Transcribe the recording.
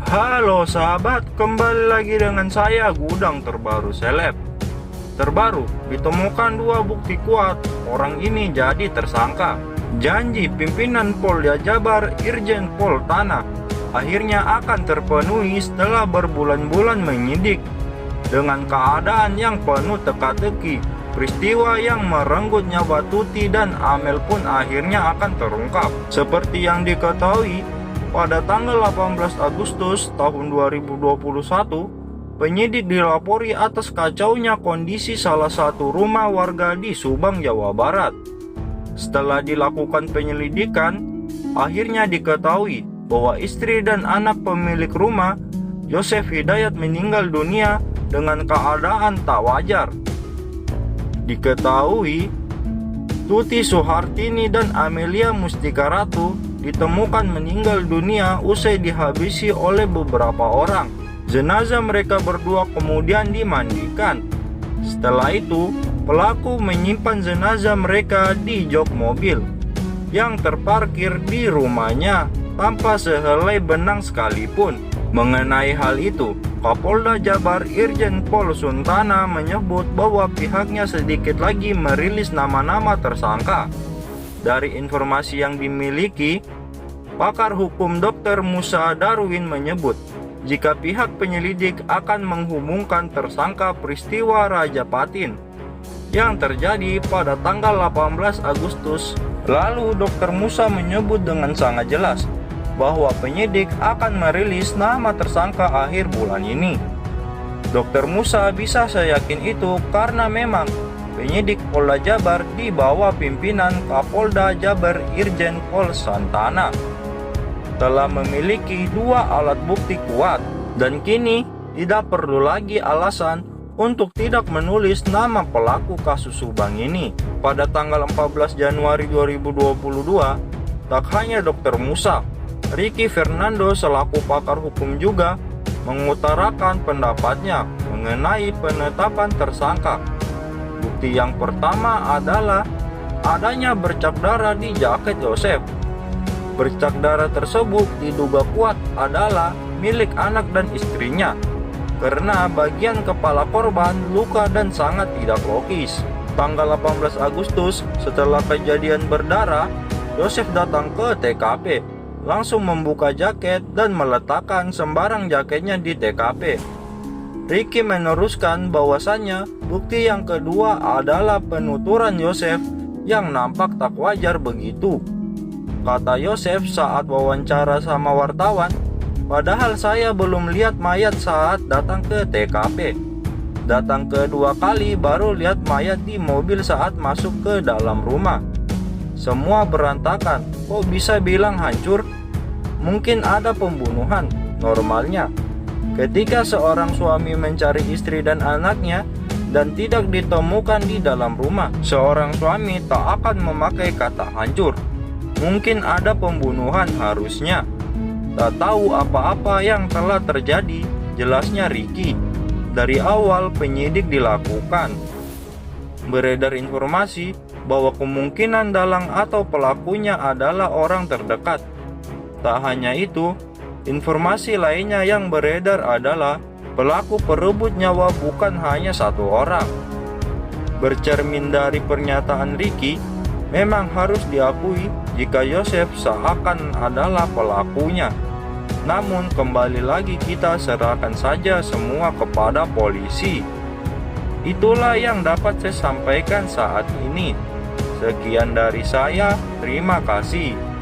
Halo sahabat, kembali lagi dengan saya Gudang Terbaru Seleb. Terbaru, ditemukan dua bukti kuat orang ini jadi tersangka. Janji pimpinan Polda Jabar Irjen Pol Tanah akhirnya akan terpenuhi setelah berbulan-bulan menyidik. Dengan keadaan yang penuh teka-teki, peristiwa yang merenggut nyawa Tuti dan Amel pun akhirnya akan terungkap. Seperti yang diketahui, pada tanggal 18 Agustus tahun 2021, penyidik dilapori atas kacaunya kondisi salah satu rumah warga di Subang, Jawa Barat. Setelah dilakukan penyelidikan, akhirnya diketahui bahwa istri dan anak pemilik rumah, Yosef Hidayat, meninggal dunia dengan keadaan tak wajar. Diketahui, Tuti Suhartini dan Amelia Mustika Ratu ditemukan meninggal dunia usai dihabisi oleh beberapa orang. Jenazah mereka berdua kemudian dimandikan. Setelah itu, pelaku menyimpan jenazah mereka di jok mobil yang terparkir di rumahnya tanpa sehelai benang sekalipun. Mengenai hal itu, Kapolda Jabar Irjen Pol Suntana menyebut bahwa pihaknya sedikit lagi merilis nama-nama tersangka. Dari informasi yang dimiliki, pakar hukum Dr. Musa Darwin menyebut jika pihak penyelidik akan menghubungkan tersangka peristiwa Raja Patin yang terjadi pada tanggal 18 Agustus. Lalu Dr. Musa menyebut dengan sangat jelas bahwa penyidik akan merilis nama tersangka akhir bulan ini. Dr. Musa bisa saya yakin itu karena memang penyidik Polda Jabar di bawah pimpinan Kapolda Jabar Irjen Pol Santana telah memiliki dua alat bukti kuat dan kini tidak perlu lagi alasan untuk tidak menulis nama pelaku kasus Subang ini. Pada tanggal 14 Januari 2022, tak hanya Dr. Musa, Ricky Fernando selaku pakar hukum juga mengutarakan pendapatnya mengenai penetapan tersangka. Bukti yang pertama adalah adanya bercak darah di jaket Yosef. Bercak darah tersebut diduga kuat adalah milik anak dan istrinya karena bagian kepala korban luka dan sangat tidak logis. Tanggal 18 Agustus, setelah kejadian berdarah, Yosef datang ke TKP, langsung membuka jaket dan meletakkan sembarang jaketnya di TKP. Ricky meneruskan bahwasannya bukti yang kedua adalah penuturan Yosef yang nampak tak wajar begitu. Kata Yosef saat wawancara sama wartawan, padahal saya belum lihat mayat saat datang ke TKP. Datang kedua kali baru lihat mayat di mobil saat masuk ke dalam rumah. Semua berantakan, kok bisa bilang hancur? Mungkin ada pembunuhan. Normalnya, ketika seorang suami mencari istri dan anaknya dan tidak ditemukan di dalam rumah, seorang suami tak akan memakai kata hancur. Mungkin ada pembunuhan harusnya. Tak tahu apa-apa yang telah terjadi, jelasnya Ricky. Dari awal penyidik dilakukan. Beredar informasi bahwa kemungkinan dalang atau pelakunya adalah orang terdekat. Tak hanya itu, informasi lainnya yang beredar adalah pelaku perebut nyawa bukan hanya satu orang. Bercermin dari pernyataan Ricky, memang harus diakui jika Yosef seakan adalah pelakunya. Namun kembali lagi kita serahkan saja semua kepada polisi. Itulah yang dapat saya sampaikan saat ini. Sekian dari saya, terima kasih.